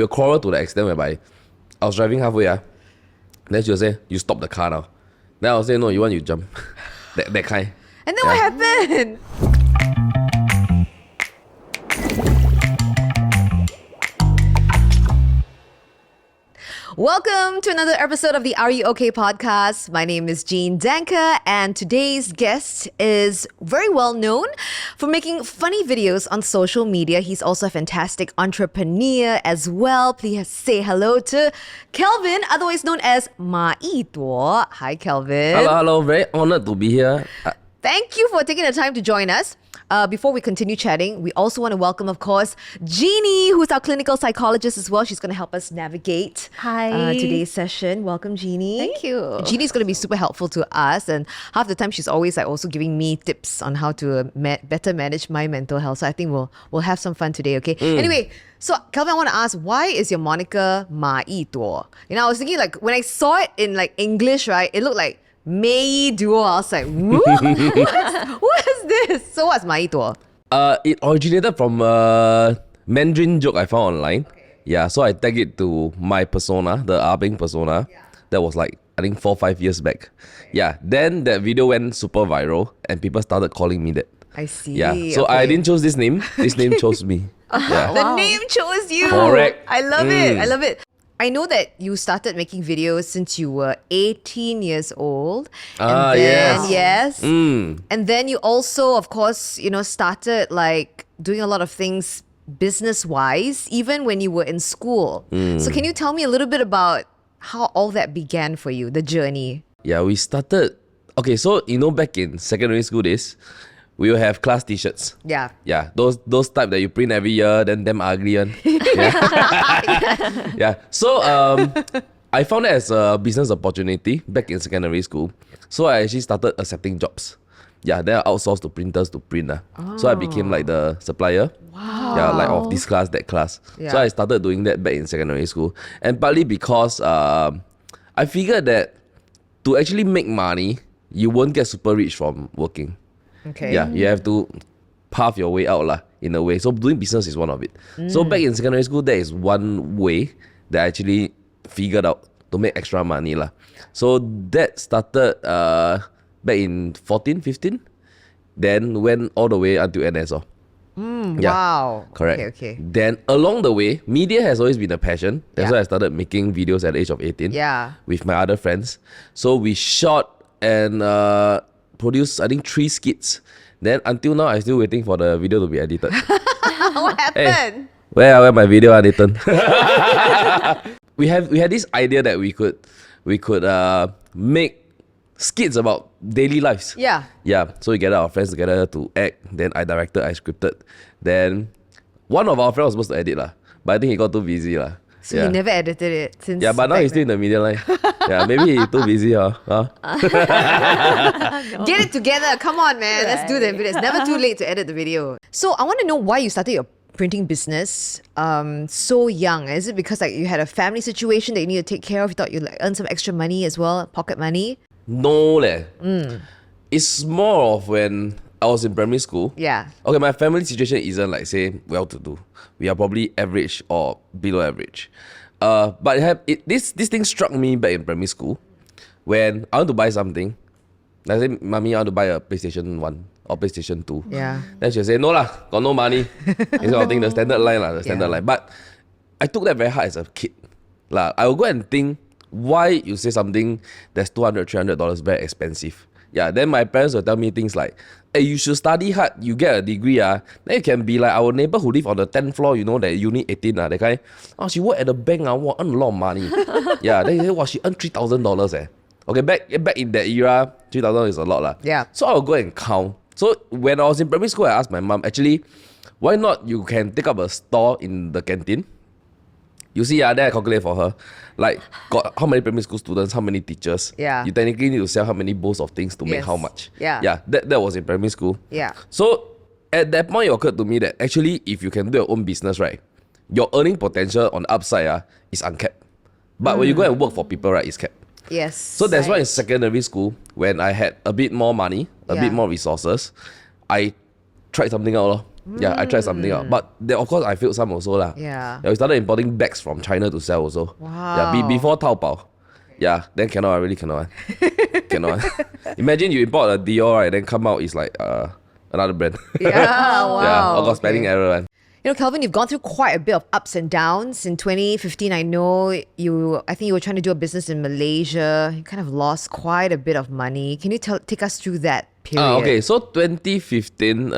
we'll quarrel to the extent whereby I was driving halfway, then she'll say, you stop the car now. Then I'll say, no, you jump. that kind. And then what happened? Welcome to another episode of the Are You OK podcast. My name is Jean Danker, and today's guest is very well known for making funny videos on social media. He's also a fantastic entrepreneur as well. Please say hello to Kelvin, otherwise known as Mayiduo. Hi, Kelvin. Hello. Very honored to be here. Thank you for taking the time to join us. Before we continue chatting, we also want to welcome, of course, Jeannie, who's our clinical psychologist as well. She's going to help us navigate today's session. Welcome, Jeannie. Thank you. Jeannie's going to be super helpful to us, and half the time she's always also giving me tips on how to better manage my mental health. So I think we'll have some fun today, okay? Anyway, so Kelvin, I want to ask, why is your moniker Mayiduo? I was thinking when I saw it in English, right, it looked like Mayiduo. I was like, what is this? So what's Mayiduo? It originated from a Mandarin joke I found online. Okay. Yeah, so I tagged it to my persona, the Beng persona. Yeah. That was I think 4 or 5 years back. Yeah, then that video went super viral and people started calling me that. I see. Yeah, so I didn't choose this name. This name chose me. Yeah. The name chose you. Correct. I love it. I love it. I know that you started making videos since you were 18 years old. And then, yes. And then you also, of course, started doing a lot of things business-wise, even when you were in school. So can you tell me a little bit about how all that began for you, the journey? Yeah, we started... Okay, so back in secondary school days, we will have class t-shirts. Yeah. Yeah, those type that you print every year, then them ugly one. Yeah. Yeah. So I found it as a business opportunity back in secondary school. So I actually started accepting jobs. Yeah, then I outsourced to printers to print. So I became the supplier. Wow. Yeah, of this class, that class. Yeah. So I started doing that back in secondary school. And partly because I figured that to actually make money, you won't get super rich from working. Okay. Yeah, you have to path your way out in a way. So doing business is one of it. So back in secondary school, that is one way that I actually figured out to make extra money. So that started back in 14, 15. Then went all the way until NS. Yeah, wow. correct. Okay. Then along the way, media has always been a passion. That's why I started making videos at the age of 18 with my other friends. So we shot and... produced, I think, 3 skits. Then until now, I'm still waiting for the video to be edited. What happened? Hey, where my video, Nathan? we had this idea that we could make skits about daily lives. Yeah. Yeah. So we get our friends together to act. Then I directed, I scripted. Then one of our friends was supposed to edit but I think he got too busy So you never edited it since. Yeah, but now he's still in the media line. Yeah, maybe he's too busy. Get it together. Come on, man. Let's do the video. It's never too late to edit the video. So I want to know why you started your printing business so young. Is it because you had a family situation that you need to take care of? You thought you'd earn some extra money as well, pocket money? No, It's more of when I was in primary school. Yeah. Okay, my family situation isn't say well-to-do. We are probably average or below average. But this thing struck me back in primary school when I want to buy something. I say, Mommy, I want to buy a PlayStation 1 or PlayStation 2. Yeah. Then she'll say, no got no money. This kind of thing, the standard line line. But I took that very hard as a kid. I will go and think, why you say something that's $200, $300 very expensive? Yeah, then my parents will tell me things like, hey, you should study hard, you get a degree, then you can be like our neighbor who live on the 10th floor, that Unit 18, that guy. Oh, she work at the bank, earn a lot of money. Yeah, then you say, she earned $3,000. Okay, back in that era, $3,000 is a lot. Yeah. So I'll go and count. So when I was in primary school, I asked my mom, actually, why not you can take up a store in the canteen? You see, then I calculate for her. Got how many primary school students, how many teachers. Yeah. You technically need to sell how many bowls of things to make how much. Yeah. Yeah, that was in primary school. Yeah. So at that point, it occurred to me that actually, if you can do your own business, right, your earning potential on the upside is uncapped. But when you go and work for people, right, it's capped. Yes. So that's why in secondary school, when I had a bit more money, a bit more resources, I tried something out. Yeah, I tried something out. But then, of course, I failed some also lah. Yeah. We started importing bags from China to sell also. Wow. Yeah, before Taobao. Yeah, then cannot, I really cannot. Cannot. Imagine you import a Dior, right, then come out, it's like another brand. Yeah, wow. Yeah, all got spelling error. One. You know, Kelvin, you've gone through quite a bit of ups and downs. In 2015, I know I think you were trying to do a business in Malaysia. You kind of lost quite a bit of money. Can you take us through that period? Okay, so 2015,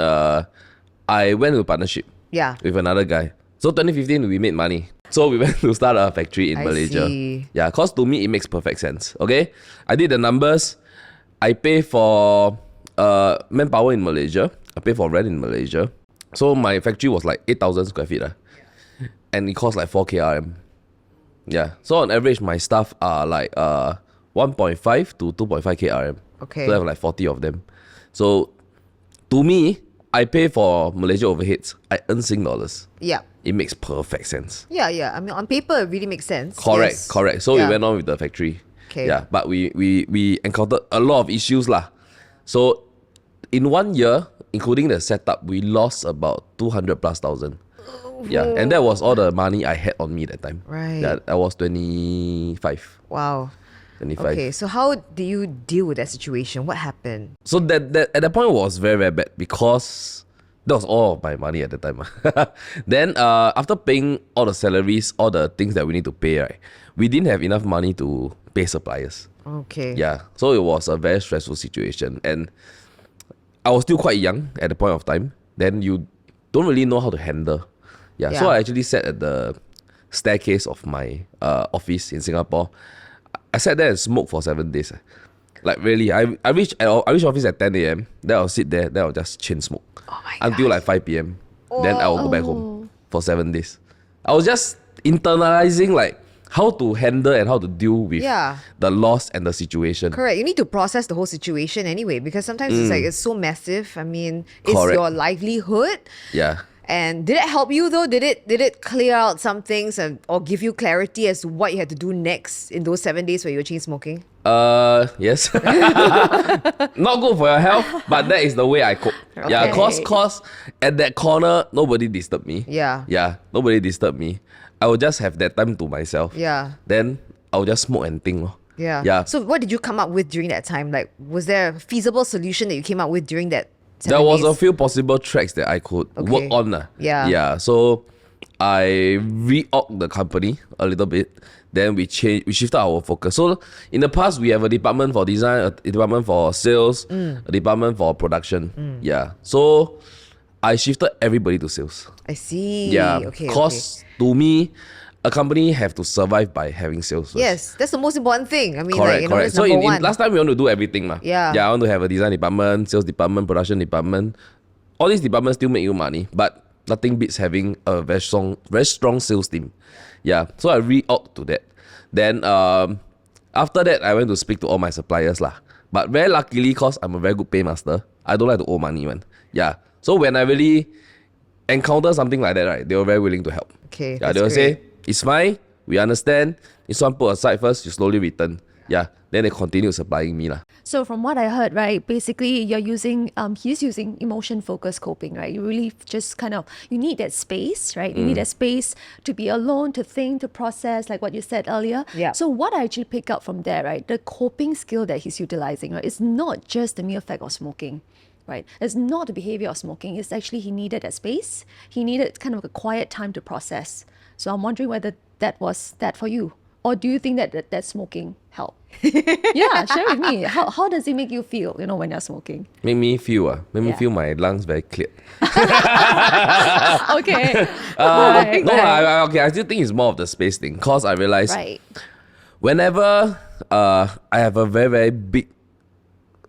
I went to partnership with another guy. So 2015, we made money. So we went to start a factory in Malaysia. See. Yeah, because to me, it makes perfect sense. Okay, I did the numbers. I pay for manpower in Malaysia. I pay for rent in Malaysia. So my factory was like 8,000 square feet. And it cost like 4 KRM. Yeah. So on average, my staff are like 1.5 to 2.5 KRM. Okay. So I have like 40 of them. So to me, I pay for Malaysia overheads. I earn Sing dollars. Yeah. It makes perfect sense. Yeah. I mean, on paper, it really makes sense. Correct. So we went on with the factory. Okay. Yeah, but we encountered a lot of issues lah. So in 1 year, including the setup, we lost about 200 plus thousand. Yeah, and that was all the money I had on me that time. Right. Yeah, I was 25. Wow. 25. Okay, so how do you deal with that situation? What happened? So that at that point was very, very bad because that was all of my money at the time. Then after paying all the salaries, all the things that we need to pay, right, we didn't have enough money to pay suppliers. Okay. Yeah, so it was a very stressful situation. And I was still quite young at the point of time. Then you don't really know how to handle. Yeah, so I actually sat at the staircase of my office in Singapore. I sat there and smoked for 7 days. Like really, I reached office at 10 a.m. Then I'll sit there, then I'll just chain smoke until like 5 p.m. Then I will go back home for 7 days. I was just internalizing like how to handle and how to deal with the loss and the situation. Correct. You need to process the whole situation anyway, because sometimes it's so massive. I mean, it's Correct. your livelihood. Yeah. And did it help you though? Did it clear out some things or give you clarity as to what you had to do next in those 7 days where you were chain smoking? Yes. Not good for your health, but that is the way I cope. Okay. Yeah, cause at that corner, nobody disturbed me. Yeah. Yeah, nobody disturbed me. I will just have that time to myself. Yeah. Then I'll just smoke and think. Yeah. Yeah. So what did you come up with during that time? Like, was there a feasible solution that you came up with during that 7 There was days? a few possible tracks that I could work on. Yeah. Yeah. So I reorged the company a little bit. Then we shifted our focus. So in the past, we have a department for design, a department for sales, a department for production. Yeah. So I shifted everybody to sales. I see. Yeah. Okay. Because to me, a company have to survive by having sales first. Yes, that's the most important thing. I mean, Correct. that's So number one. last time we want to do everything. Yeah. Yeah, I want to have a design department, sales department, production department. All these departments still make you money, but nothing beats having a very strong sales team. Yeah. So I reorged to that. Then after that, I went to speak to all my suppliers lah. But very luckily, because I'm a very good paymaster, I don't like to owe money, man. Yeah. So when I really encounter something like that, right, they were very willing to help. Okay. Yeah, they will say, it's fine, we understand. This one put aside first, you slowly return. Yeah. Then they continue supplying me lah. So from what I heard, right, basically he's using emotion-focused coping, right? You really just you need that space, right? You need that space to be alone, to think, to process, like what you said earlier. Yeah. So what I actually pick up from there, right, the coping skill that he's utilizing, right, is not just the mere fact of smoking. Right, it's not the behavior of smoking. It's actually he needed that space. He needed kind of a quiet time to process. So I'm wondering whether that was that for you, or do you think that smoking helped? Yeah, share with me. How does it make you feel? When you're smoking. Make me feel me feel my lungs very clear. Okay. I still think it's more of the space thing. Cause I realize whenever I have a very, very big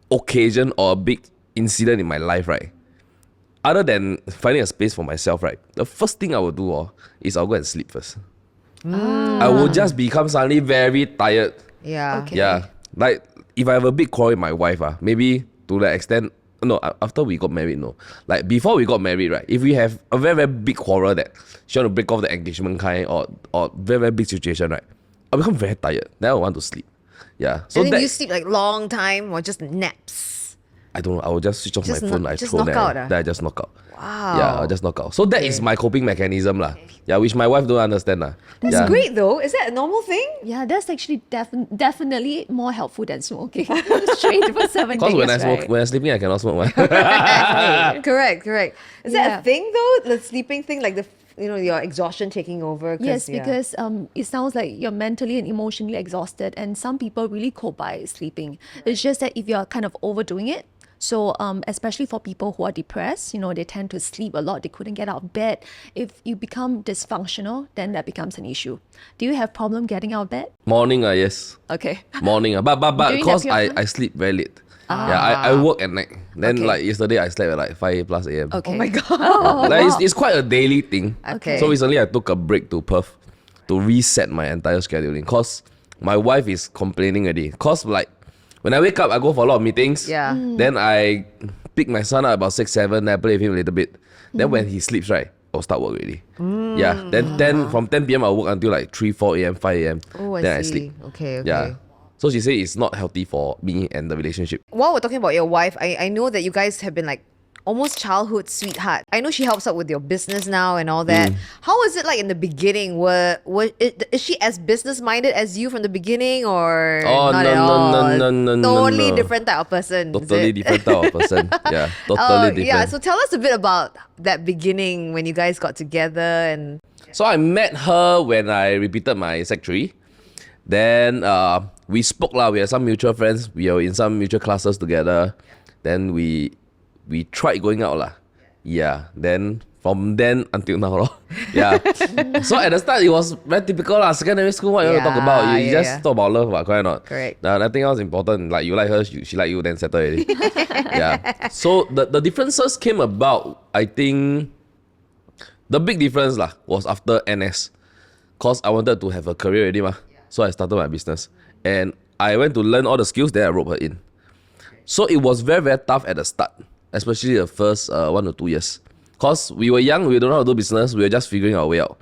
occasion or a big incident in my life, right? Other than finding a space for myself, right? The first thing I will do is I'll go and sleep first. I will just become suddenly very tired. Yeah. Okay. Yeah. Like if I have a big quarrel with my wife, maybe to the extent, no, after we got married, no. Like before we got married, right? If we have a very, very big quarrel that she want to break off the engagement kind or very, very big situation, right? I'll become very tired. Then I want to sleep. Yeah. So And then that, you sleep like long time or just naps? I don't know. I will just switch off my phone. I just throw knock out, ah? then I just knock out. Wow. Yeah, I'll just knock out. So that is my coping mechanism lah. Yeah, which my wife don't understand lah. That's great though. Is that a normal thing? Yeah, that's actually definitely more helpful than smoking. Straight for 7 days. Because when I smoke, right? when I'm sleeping, I cannot smoke. Correct. Is that Yeah. a thing though? The sleeping thing, like your exhaustion taking over? Yes, because it sounds like you're mentally and emotionally exhausted, and some people really cope by sleeping. It's just that if you're kind of overdoing it, so especially for people who are depressed, they tend to sleep a lot. They couldn't get out of bed. If you become dysfunctional, then that becomes an issue. Do you have problem getting out of bed? Morning, yes. Okay. Morning. But During because that period of I sleep very late. Yeah, I work at night. Then Okay. like yesterday, I slept at like 5 plus a.m. Okay. Oh my god. Like it's quite a daily thing. Okay. So recently I took a break to Perth to reset my entire scheduling. Cause my wife is complaining already. Cause like when I wake up, I go for a lot of meetings. Yeah. Then I pick my son up about 6, 7. Then I play with him a little bit. Then when he sleeps, right, I'll start work already. Yeah. Then from 10 p.m. I'll work until like 3, 4 a.m., 5 a.m. Oh, I then see. I sleep. Okay. Yeah. So she said it's not healthy for me and the relationship. While we're talking about your wife, I know that you guys have been like almost childhood sweetheart. I know she helps out with your business now and all that. How was it like in the beginning? Is she as business minded as you from the beginning, or not at all? Totally no. different type of person. is Totally it? different type of person. Yeah, totally different. Yeah. So tell us a bit about that beginning when you guys got together and. So I met her when I repeated my Sec 3. Then we spoke lah. We had some mutual friends. We were in some mutual classes together. Then we tried going out lah. Yeah. Then from then until now lor. Yeah. So at the start it was very typical lah. Secondary school, what you want to talk about? You just talk about love, but correct or not? Correct. Nothing else important. Like you like her, she like you, then settle already. Yeah. So the differences came about. I think the big difference lah was after NS, cause I wanted to have a career already mah. So I started my business. And I went to learn all the skills, then I roped her in. So it was very, very tough at the start, especially the first 1 or 2 years. Because we were young, we don't know how to do business, we were just figuring our way out.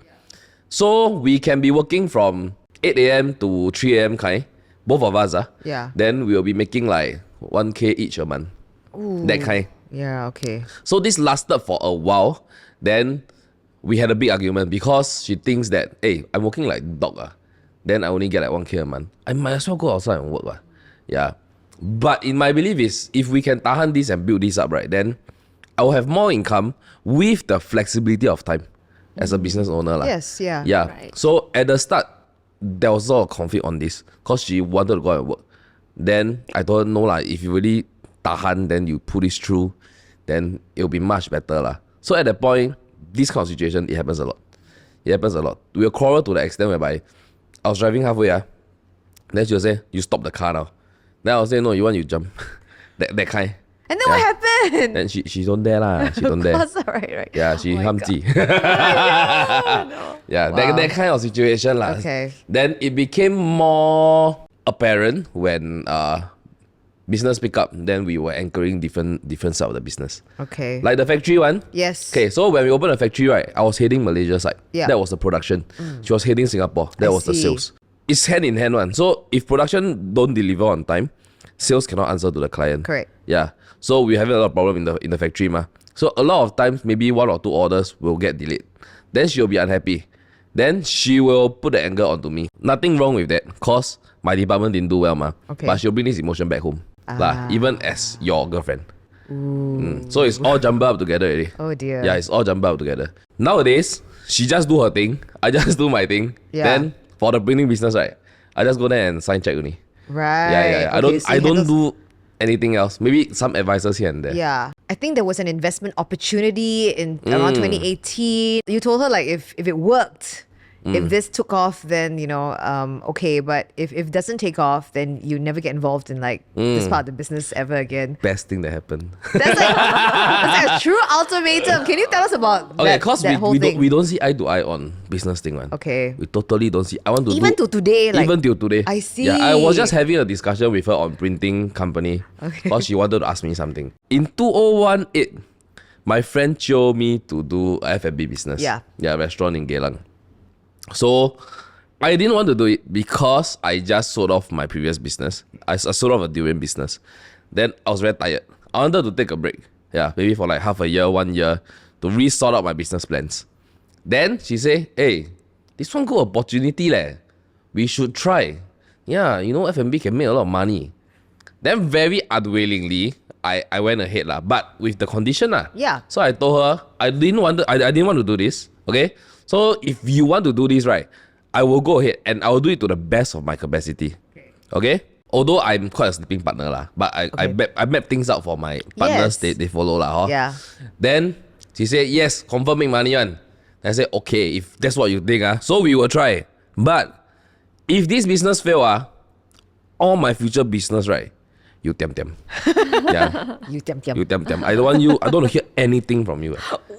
So we can be working from 8 a.m. to 3 a.m. kind, both of us. Yeah. Then we will be making like 1K each a month. That kind. Yeah. Okay. So this lasted for a while. Then we had a big argument because she thinks that, hey, I'm working like dog. Then I only get like 1K a month. I might as well go outside and work. Yeah. But in my belief is, if we can tahan this and build this up, right, then I will have more income with the flexibility of time as a business owner. Yes, yeah. Yeah. Right. So at the start, there was a lot of conflict on this because she wanted to go and work. Then I told her, no lah, if you really tahan, then you pull this through, then it'll be much better lah. So at that point, this kind of situation, it happens a lot. It happens a lot. We'll quarrel to the extent whereby I was driving halfway, then she'll say, you stop the car now. Then I'll say, no, you want, you jump. that kind. And then what happened? Then she don't dare lah. She don't dare. right. Yeah, she my hamji. Yeah, that kind of situation lah. Okay. Then it became more apparent when business pick up. Then we were anchoring different side of the business. Okay. Like the factory one. Yes. Okay, so when we opened the factory, right, I was heading Malaysia side. Yeah. That was the production. She was heading Singapore. That was the see. sales. It's hand in hand one. So if production don't deliver on time, sales cannot answer to the client. Correct. Yeah. So we having a lot of problem in the factory ma. So a lot of times maybe 1 or 2 orders will get delayed. Then she'll be unhappy. Then she will put the anger onto me. Nothing wrong with that, cause my department didn't do well ma. Okay. But she'll bring this emotion back home. Even as your girlfriend. So it's all jumbled up together already. Oh dear. Yeah, it's all jumbled up together. Nowadays, she just do her thing. I just do my thing. Yeah. Then for the printing business, right, I just go there and sign check only. Right. Yeah. Okay, so I you don't handle- do anything else. Maybe some advices here and there. Yeah. I think there was an investment opportunity in around 2018. You told her like if it worked, if this took off, then okay. But if it doesn't take off, then you never get involved in like this part of the business ever again. Best thing that happened. That's like a true ultimatum. Can you tell us about Okay, that, cause that whole thing? we don't see eye to eye on business thing one. Okay. We totally don't see. I want to Even do, till today, like even till today. I see. Yeah, I was just having a discussion with her on printing company. Okay. Because she wanted to ask me something. In 2018, my friend chose me to do a F&B business. Yeah. Yeah, restaurant in Geylang. So I didn't want to do it because I just sold off my previous business. I sold off a durian business. Then I was very tired. I wanted to take a break. Yeah, maybe for like half a year, 1 year, to re-sort out my business plans. Then she say, hey, this one good opportunity leh. We should try. Yeah, you know F&B can make a lot of money. Then very unwillingly, I went ahead lah, but with the condition lah. Yeah. So I told her I didn't want to do this. Okay. So if you want to do this, right, I will go ahead and I will do it to the best of my capacity. Okay. Although I'm quite a sleeping partner lah, but I map things out for my partners. Yes. They follow lah. Yeah. Then she said yes, confirm make money one. I said okay, if that's what you think so we will try. But if this business fail all my future business, right, you tiam. Yeah. You tiam. You tiam. I don't want to hear anything from you.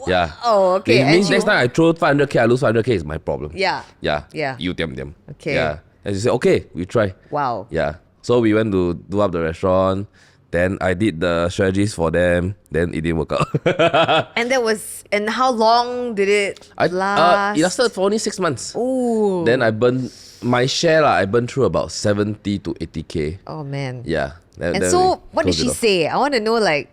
Yeah. Oh, okay. It means next time I throw 500k, I lose 500k is my problem. Yeah. Yeah. Yeah. You tiam. Okay. Yeah. And she said, okay, we try. Wow. Yeah. So we went to do up the restaurant. Then I did the strategies for them. Then it didn't work out. And how long did it last? It lasted for only 6 months. Ooh. Then I burned my share I burned through about 70 to 80k. Oh man. Yeah. And so what did she say? I want to know, like,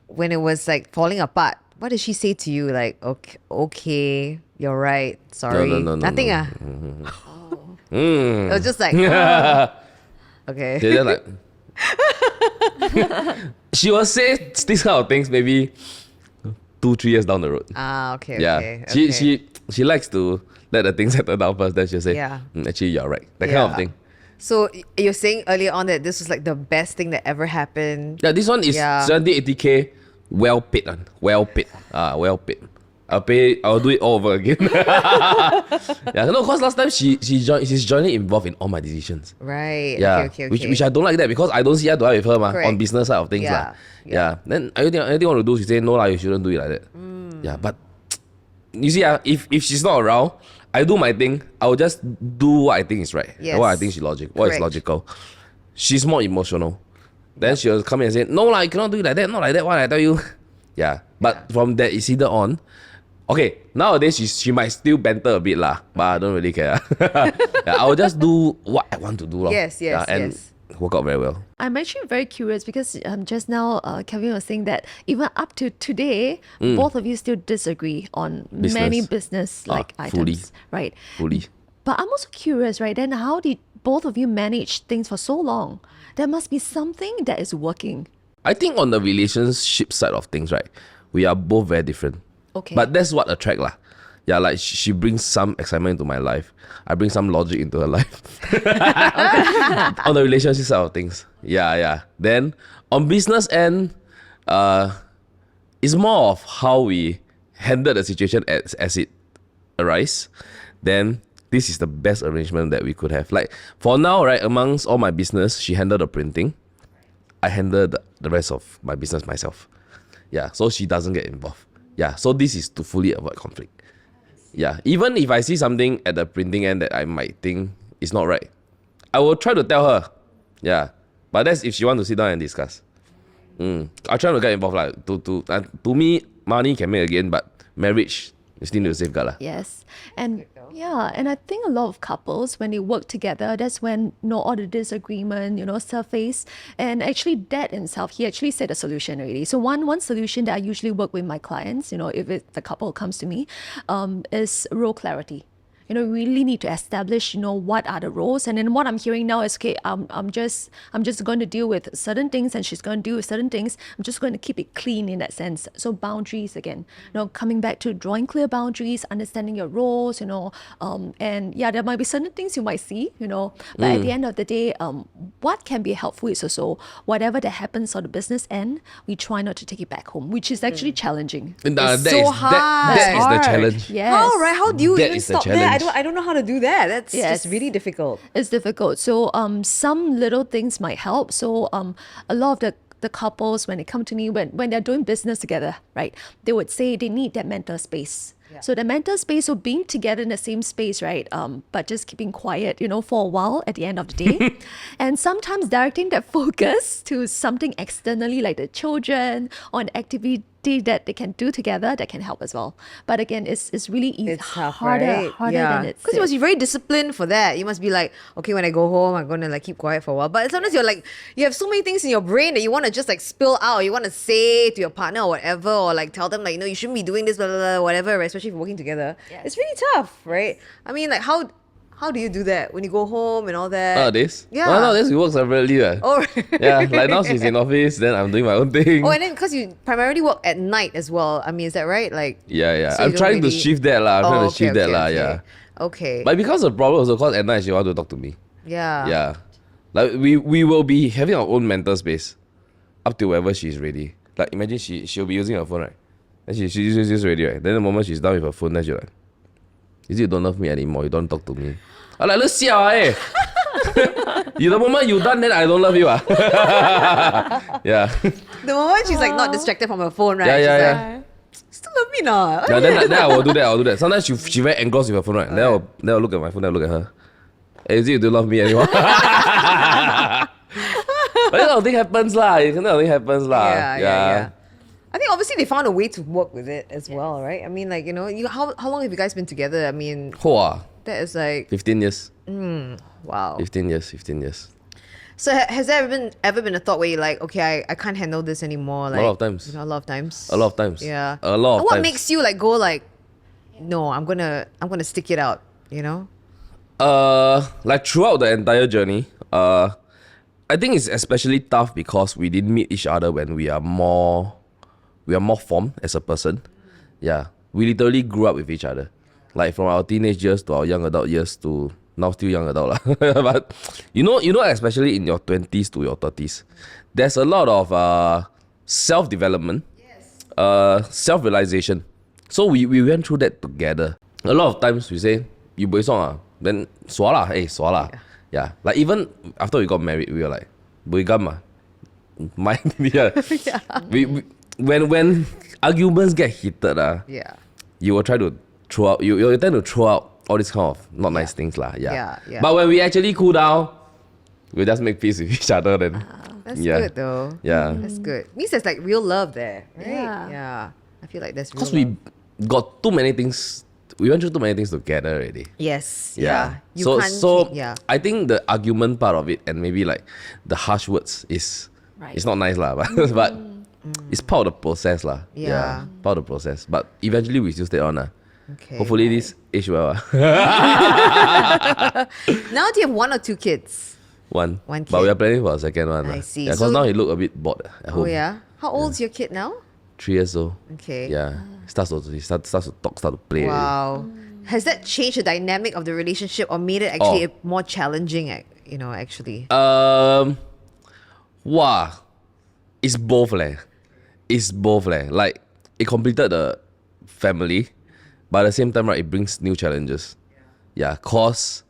when it was like falling apart, what did she say to you? Like, okay, you're right. Sorry. No. Nothing. It was just like, okay. They're just like she will say these kind of things maybe 2-3 years down the road. Okay. Yeah. Okay. She likes to let the things settle down first. Then she'll say, Yeah. actually you're right. That kind of thing. So you're saying earlier on that this was like the best thing that ever happened. Yeah, this one is 70-80k well paid. Well paid. I'll do it all over again. Yeah, no, because last time she's jointly involved in all my decisions. Right. Yeah. Okay. Which I don't like that because I don't see eye to eye with her on business side of things. Yeah. Yeah. Then anything I want to do, she say no you shouldn't do it like that. Yeah, but you see, if she's not around, I do my thing. I will just do what I think is right. Yes. And what I think is logical. She's more emotional. Then she'll come in and say, no you cannot do it like that, not like that, what I tell you. Yeah. But from that it's either on. Okay, nowadays she might still banter a bit but I don't really care. Yeah, I will just do what I want to do. Yes. And work out very well. I'm actually very curious because just now Kevin was saying that even up to today, both of you still disagree on many business items, fully. right? Fully. But I'm also curious, right? Then how did both of you manage things for so long? There must be something that is working. I think on the relationship side of things, right, we are both very different. Okay. But that's what attract lah. Yeah, like she brings some excitement into my life. I bring some logic into her life. On the relationship side of things. Yeah. Then on business end, it's more of how we handle the situation as it arises. Then this is the best arrangement that we could have. Like for now, right, amongst all my business, she handled the printing. I handle the rest of my business myself. Yeah, so she doesn't get involved. Yeah, so this is to fully avoid conflict. Yeah, even if I see something at the printing end that I might think is not right, I will try to tell her. Yeah, but that's if she want to sit down and discuss. I try to get involved. Like to me, money can make again, but marriage you still need to safeguard. Yes. And and I think a lot of couples, when they work together, that's when all the disagreement, surface. And actually Dad himself, he actually said a solution already. So one solution that I usually work with my clients, if the couple comes to me, is role clarity. We really need to establish, what are the roles. And then what I'm hearing now is, okay, I'm just going to deal with certain things and she's going to deal with certain things. I'm just going to keep it clean in that sense. So boundaries again, coming back to drawing clear boundaries, understanding your roles, and there might be certain things you might see, but at the end of the day, what can be helpful is also whatever that happens on the business end, we try not to take it back home, which is actually challenging. It's so hard. That is the challenge. Yes. How, right? How do you That even is the stop there? challenge. I don't know how to do that. That's Yes. just really difficult. It's difficult. So some little things might help. So a lot of the couples, when they come to me, when they're doing business together, right, they would say they need that mental space. So the mental space, so being together in the same space, right? But just keeping quiet, for a while at the end of the day. And sometimes directing that focus to something externally like the children or an activity that they can do together that can help as well. But again, it's really easy. It's tough, harder right? than it's. Because you must be very disciplined for that. You must be like, okay, when I go home, I'm gonna like keep quiet for a while. But sometimes you're like, you have so many things in your brain that you want to just like spill out. You want to say to your partner or whatever, or like tell them like, no, you shouldn't be doing this, blah blah blah, whatever. Right? Especially if you're working together, it's really tough, right? I mean, like how do you do that when you go home and all that? Nowadays? Yeah. Well, nowadays we work separately. Oh, Yeah, like now she's in office, then I'm doing my own thing. oh, and then because you primarily work at night as well. I mean, is that right? Like, Yeah. so you I'm don't trying to really- shift that lah. I'm trying to shift that lah. okay. Yeah. Okay. But because of the problem also, because at night she want to talk to me. yeah. Yeah. Like we will be having our own mental space up to wherever she's ready. Like imagine she'll be using her phone, right? And she's just ready, right? Then the moment she's done with her phone, then she's like, is it you don't love me anymore? You don't talk to me. I'm like, let's see the moment you done, then I don't love you. Yeah. The moment she's like not distracted from her phone, right? Yeah, she's yeah. like, still love me now. Yeah, then I will do that. Sometimes she very engrossed with her phone, right? Then I'll look at my phone, then I'll look at her. Hey, is it you don't love me anymore? But that kind of thing happens lah. Yeah. I think obviously they found a way to work with it as well, right? I mean, like, how long have you guys been together? I mean, that is like 15 years. wow. 15 years. So has there ever been a thought where you're like, okay, I can't handle this anymore? Like, lot of times. a lot of times. A lot of times. Yeah. A lot of What times. makes you like go like, no, I'm gonna stick it out, Like throughout the entire journey, I think it's especially tough because we didn't meet each other when we are more formed as a person. Yeah. We literally grew up with each other. Like from our teenage years to our young adult years to now still young adult lah. But especially in your 20s to your 30s, there's a lot of self-development, self-realization. So we went through that together. A lot of times we say, you boy song then swa lah. Yeah. Like even after we got married, we were like, boy gam yeah. We when arguments get heated you will try to throw out, you tend to throw out all these kind of not nice things lah. Yeah. But when we actually cool down, we just make peace with each other then. That's good though. Yeah. That's good. Means there's like real love there, right? Yeah. I feel like there's real Because love. we got too many things. We went through too many things together already. Yes. Yeah. You So can't. I think the argument part of it and maybe like the harsh words is Right. it's not nice lah, but it's part of the process lah. Yeah. Part of the process. But eventually we still stay on lah. Okay. Hopefully this age well. Now do you have one or two kids? One. One But we kid. are planning for a second one. I lah. see. Yeah, because So- now he look a bit bored at home. Oh yeah. How old's your kid now? 3 years old. Okay. Yeah. Starts to talk, start to play. Wow. Has that changed the dynamic of the relationship or made it actually more challenging? Actually. Wow. It's both leh. Like it completed the family, but at the same time, right, it brings new challenges. Yeah, cause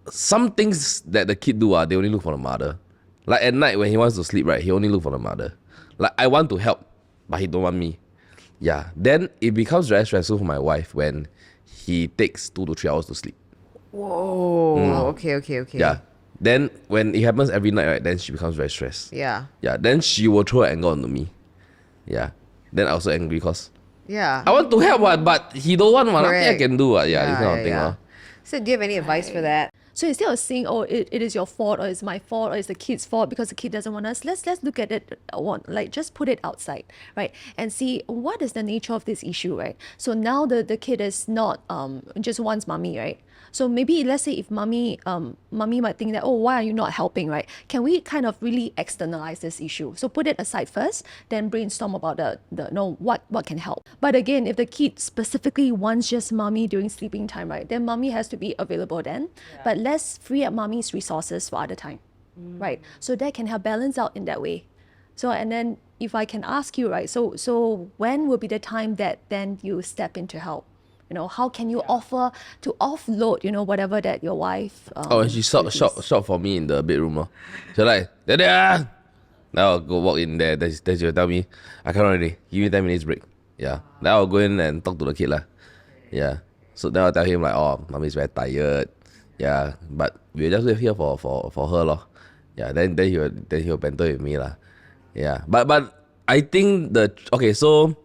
some things that the kid do, they only look for the mother. Like at night when he wants to sleep, right, he only look for the mother. Like I want to help, but he don't want me. Yeah, then it becomes very stressful for my wife when he takes 2 to 3 hours to sleep. Whoa. Okay. Yeah. Then when it happens every night, right, then she becomes very stressed. Yeah. Yeah, then she will throw her anger onto me. Yeah. Then I also angry because Yeah. I want to help but he don't want nothing I Correct. can do. Yeah, this kind of thing. yeah. So do you have any advice for that? So instead of saying, oh, it is your fault or it's my fault or it's the kid's fault because the kid doesn't want us, let's look at it, like just put it outside, right? And see what is the nature of this issue, right? So now the kid is not just wants mommy, right? So maybe let's say if mommy might think that, oh, why are you not helping, right? Can we kind of really externalize this issue? So put it aside first, then brainstorm about what can help. But again, if the kid specifically wants just mommy during sleeping time, right, then mommy has to be available then. Yeah. But let's free up mommy's resources for other time, right? So that can help balance out in that way. So and then if I can ask you, right, so when will be the time that then you step in to help? How can you offer to offload, whatever that your wife... and she shop for me in the bedroom. So like, Dada! Now I'll go walk in there. Then she'll tell me, I can't already. Give me 10 minutes break. Yeah. Now I'll go in and talk to the kid. Yeah. So then I'll tell him like, oh, mommy's very tired. Yeah. But we're just here for her lor. Yeah. Then he'll banter with me lah. Yeah. But I think so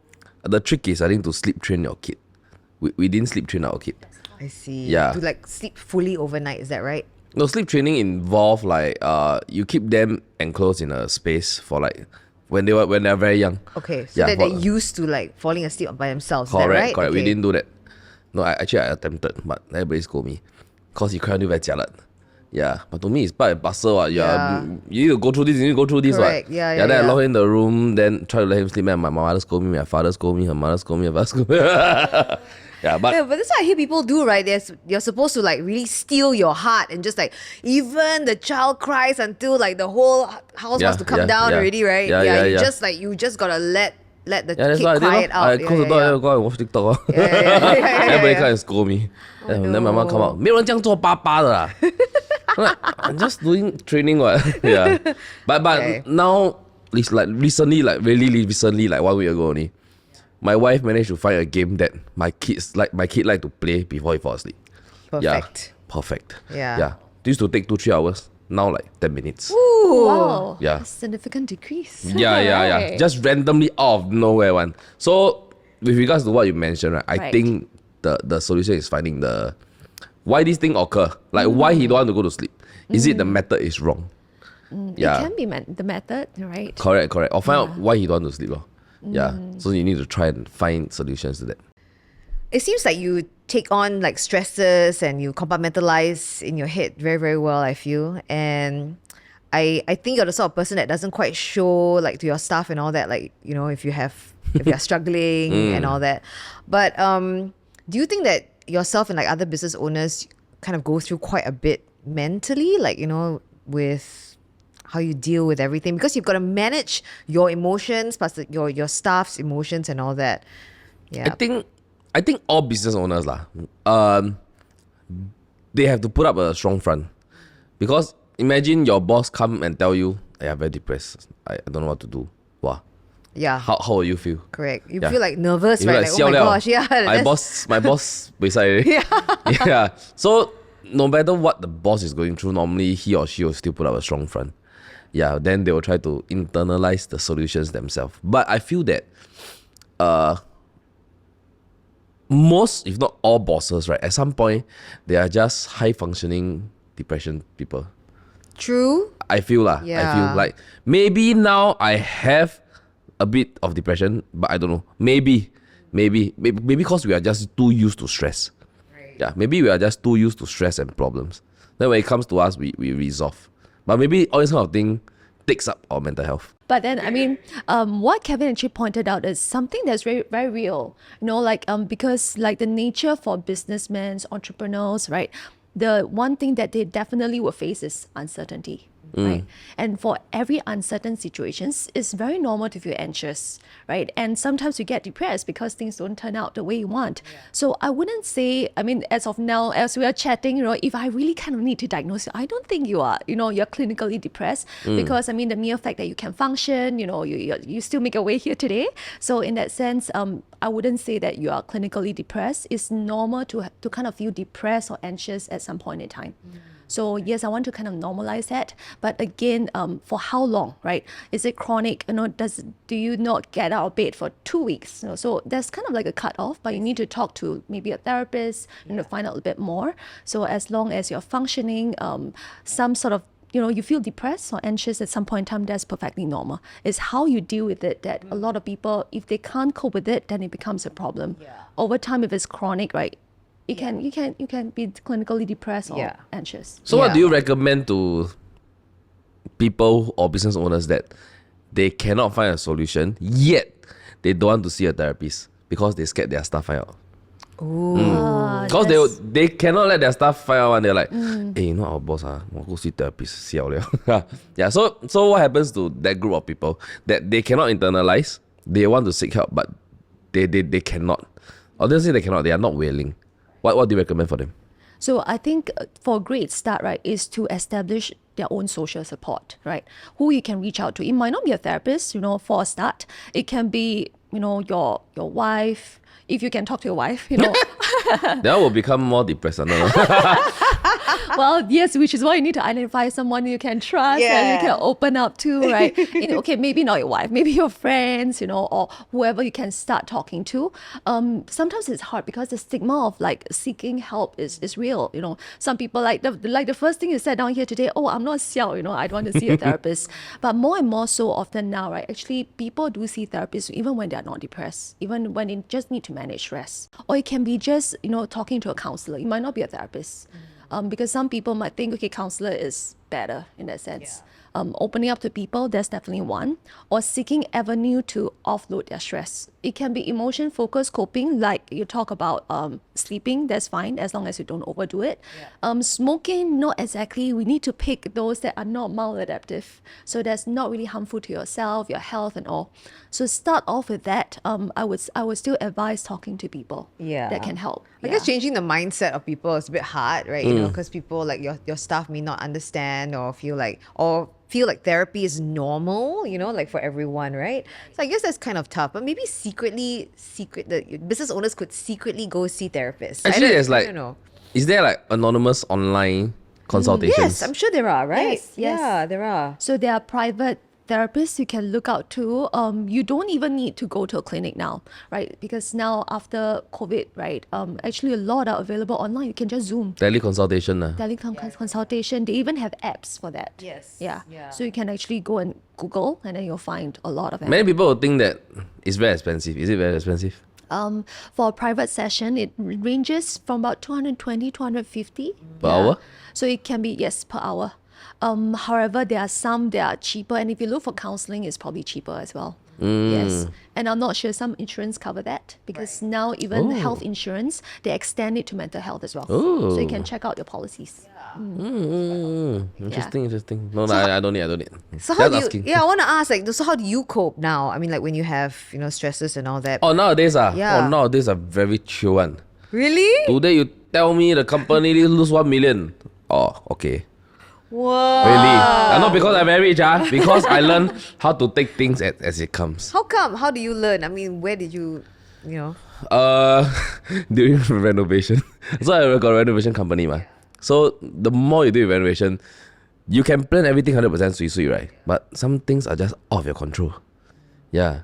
the trick is I think to sleep train your kid. We didn't sleep train our kid. I see. Yeah. To like sleep fully overnight, is that right? No, sleep training involve like you keep them enclosed in a space for like when they're very young. Okay, so that they're used to like falling asleep by themselves. Correct, is that right? correct. Okay. We didn't do that. No, I attempted, but everybody scold me. Cause you can't do very jialat. Yeah, but to me it's part and parcel. You need to go through this, you need to go through this. Correct. What? Yeah. Then I lock him in the room, then try to let him sleep. And my mother scold me, my father scold me, her mother scold me, her father scold me. But that's what I hear people do, right? You're supposed to like really steal your heart and just like even the child cries until like the whole house wants to come down already, right? You just gotta let the that's kid what quiet out. I close the door and go and watch TikTok. Everybody come and scold me. Then my mom come out. 没有人这样做爸爸的啦. I'm just doing training what. Yeah. But now it's like recently, like really recently, like 1 week ago only. My wife managed to find a game that my kid like to play before he falls asleep. Perfect. Yeah, perfect. Yeah. It used to take 2-3 hours. Now like 10 minutes. Ooh. Wow. Yeah. A significant decrease. Yeah. Right. Just randomly out of nowhere one. So with regards to what you mentioned, right, I think the solution is finding the why this thing occur. Like why he don't want to go to sleep. Is it the method is wrong? It can be the method, right? Correct. Or find out why he don't want to sleep. Yeah. So you need to try and find solutions to that. It seems like you take on like stresses and you compartmentalize in your head very, very well, I feel. And I think you're the sort of person that doesn't quite show like to your staff and all that, like, you know, if you're struggling and all that. But do you think that yourself and like other business owners kind of go through quite a bit mentally, like, you know, with how you deal with everything? Because you've got to manage your emotions plus your staff's emotions and all that. Yeah. I think all business owners they have to put up a strong front. Because imagine your boss come and tell you, hey, I'm very depressed. I don't know what to do. Wow. Yeah. How will you feel? Correct. You feel like nervous, you right? Like, oh my gosh, yeah. My boss beside. Yeah. So no matter what the boss is going through, normally he or she will still put up a strong front. Yeah, then they will try to internalize the solutions themselves. But I feel that most, if not all bosses, right, at some point, they are just high-functioning depression people. True. I feel lah. Yeah. I feel like maybe now I have a bit of depression, but I don't know. Maybe because we are just too used to stress. Right. Yeah, maybe we are just too used to stress and problems. Then when it comes to us, we resolve. But maybe all this kind of thing takes up our mental health. But then, I mean, what Kevin actually pointed out is something that's very, very real. You know, like because like the nature for businessmen, entrepreneurs, right? The one thing that they definitely will face is uncertainty. Right. And for every uncertain situations, it's very normal to feel anxious, right? And sometimes you get depressed because things don't turn out the way you want. Yeah. So I wouldn't say, I mean, as of now, as we are chatting, you know, if I really kind of need to diagnose you, I don't think you are, you know, you're clinically depressed because I mean, the mere fact that you can function, you know, you still make a way here today. So in that sense, I wouldn't say that you are clinically depressed. It's normal to kind of feel depressed or anxious at some point in time. So yes, I want to kind of normalize that. But again, for how long, right? Is it chronic? You know, do you not get out of bed for 2 weeks? You know, so there's kind of like a cutoff, but you need to talk to maybe a therapist, you know, find out a little bit more. So as long as you're functioning, some sort of, you know, you feel depressed or anxious at some point in time, that's perfectly normal. It's how you deal with it that a lot of people, if they can't cope with it, then it becomes a problem. Yeah. Over time, if it's chronic, right? You can be clinically depressed or anxious. So what do you recommend to people or business owners that they cannot find a solution, yet they don't want to see a therapist because they scared their staff find out? Because they cannot let their staff find out and they're like, hey, you know our boss, we'll go see therapist. Yeah. So what happens to that group of people that they cannot internalize, they want to seek help, but they cannot. Or they say they cannot, they are not willing. What do you recommend for them? So I think for a great start, right, is to establish their own social support, right? Who you can reach out to. It might not be a therapist, for a start. It can be, your wife. If you can talk to your wife, That will become more depressed. No. Well, yes, which is why you need to identify someone you can trust and you can open up to, right? Okay, maybe not your wife, maybe your friends, or whoever you can start talking to. Sometimes it's hard because the stigma of like seeking help is real. Some people like the first thing you said down here today, oh, I'm not siao, I don't want to see a therapist. But more and more so often now, right? Actually, people do see therapists even when they're not depressed, even when they just need to manage stress. Or it can be just, talking to a counselor. It might not be a therapist. Because some people might think, okay, counselor is better in that sense. Opening up to people, that's definitely one. Or seeking avenue to offload their stress. It can be emotion-focused coping, like you talk about sleeping, that's fine, as long as you don't overdo it. Smoking, not exactly. We need to pick those that are not maladaptive. So that's not really harmful to yourself, your health and all. So start off with that. I would still advise talking to people that can help. I guess changing the mindset of people is a bit hard, right? Because people like your staff may not understand or feel like therapy is normal, like for everyone, right? So I guess that's kind of tough. But maybe the business owners could secretly go see therapists. Actually, I don't know. Is there like anonymous online consultations? Yes, I'm sure there are, right? Yes, yes. Yeah, there are. So there are private therapists you can look out to. You don't even need to go to a clinic now, right? Because now after COVID, right, actually a lot are available online. You can just Zoom. Teleconsultation. Consultation. They even have apps for that. Yes. Yeah. Yeah. So you can actually go and Google and then you'll find a lot of apps. Many people will think that it's very expensive. Is it very expensive? For a private session, it ranges from about 220, 250. Per hour? So it can be, yes, per hour. However, there are some that are cheaper, and if you look for counseling, it's probably cheaper as well. Yes, and I'm not sure some insurance cover that because now even health insurance, they extend it to mental health as well. So you can check out your policies. Interesting. No, I don't need. So how Just do you? asking. Yeah, I want to ask. So how do you cope now? I mean, like when you have stresses and all that. Oh, nowadays Yeah. nowadays are very chill one. Really? Today you tell me the company lose 1 million. Oh, okay. Whoa. Really? Not because I'm very rich, because I learned how to take things as it comes. How come? How do you learn? I mean, where did you? During renovation. So I got a renovation company, So the more you do renovation, you can plan everything 100% sui, right? But some things are just out of your control. Yeah.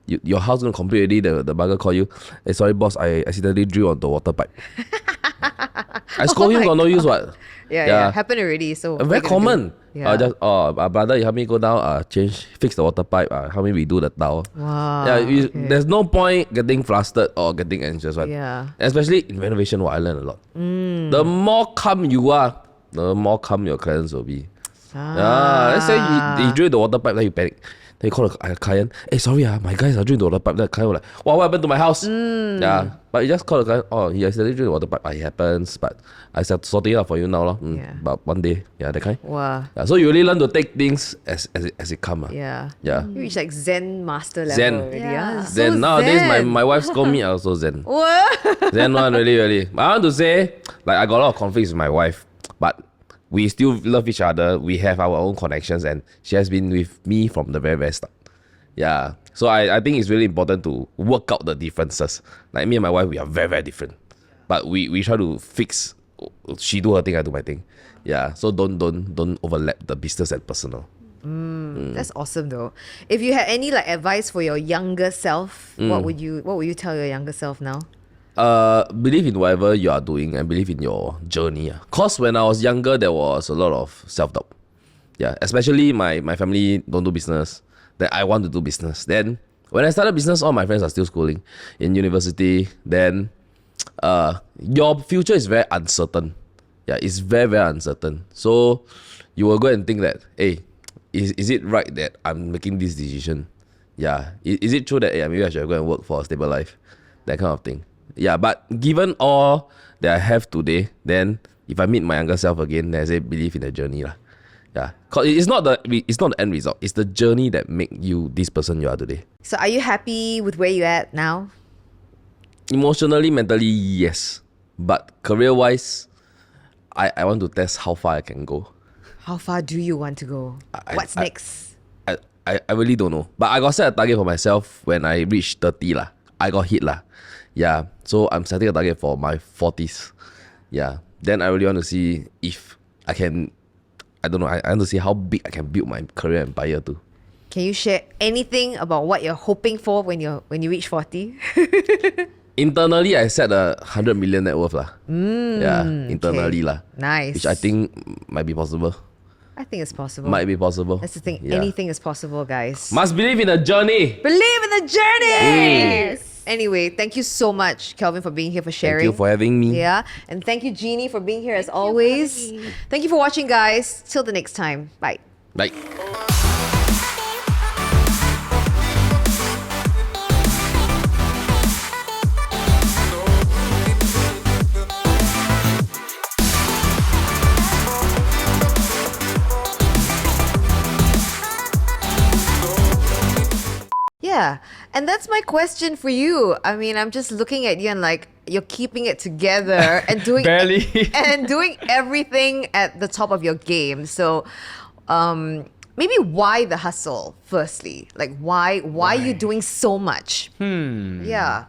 Your house gonna complete already, the bugger call you, hey, sorry boss, I accidentally drew on the water pipe. I scold him, got no use what? Yeah. Happened already. So Very common. Yeah. Brother, you help me go down, fix the water pipe, help me redo the towel. Wow. Yeah, there's no point getting flustered or getting anxious. Right? Yeah. Especially in renovation, I learn a lot. The more calm you are, the more calm your clients will be. Let's say you drill the water pipe, then you panic. Then you call the client, hey, sorry, my guys are drilling the water pipe. Then the client will like, what happened to my house? Yeah. But you just call the client, oh, he accidentally drilled the water pipe. It happens, but I sort it out for you now. But one day, that kind. Wow. Yeah, so you really learn to take things as it comes. Yeah. Yeah. You reach like Zen master level Zen. already. Yeah. So Zen. Nowadays, Zen. my wife scold me, I also Zen. What? Zen one, really. But I want to say, like, I got a lot of conflicts with my wife, but we still love each other. We have our own connections, and she has been with me from the very, very start. Yeah. So I think it's really important to work out the differences. Like me and my wife, we are very, very different. But we try to fix, she do her thing, I do my thing. Yeah. So don't overlap the business and personal. That's awesome though. If you had any like advice for your younger self, what would you tell your younger self now? Believe in whatever you are doing and believe in your journey. Cause when I was younger, there was a lot of self-doubt. Yeah, especially my family don't do business. That I want to do business. Then when I started business, all my friends are still schooling in university. Then your future is very uncertain. Yeah, it's very, very uncertain. So you will go and think that, hey, is it right that I'm making this decision? Yeah. Is it true that maybe I should go and work for a stable life? That kind of thing. Yeah, but given all that I have today, then if I meet my younger self again, then I say believe in the journey. Yeah, cause it's not the end result. It's the journey that make you this person you are today. So are you happy with where you're at now? Emotionally, mentally, yes. But career-wise, I want to test how far I can go. How far do you want to go? What's next? I really don't know. But I got set a target for myself when I reach 30 lah. I got hit lah. Yeah. So I'm setting a target for my 40s. Yeah. Then I really want to see if I can, I don't know, I want to see how big I can build my career empire too. Can you share anything about what you're hoping for when you reach 40? Internally, I set a 100 million net worth lah. Yeah, internally lah. Nice. Which I think might be possible. I think it's possible. Might be possible. That's the thing. Yeah. Anything is possible, guys. Must believe in the journey. Believe in the journey. Yes. Anyway, thank you so much, Kelvin, for being here, for sharing. Thank you for having me. Yeah, and thank you, Jeannie, for being here as always. Thank you for watching, guys. Till the next time. Bye. Bye. Yeah, and that's my question for you. I mean, I'm just looking at you and like you're keeping it together and doing Barely. and doing everything at the top of your game. So, maybe why the hustle? Firstly, like why are you doing so much? Yeah.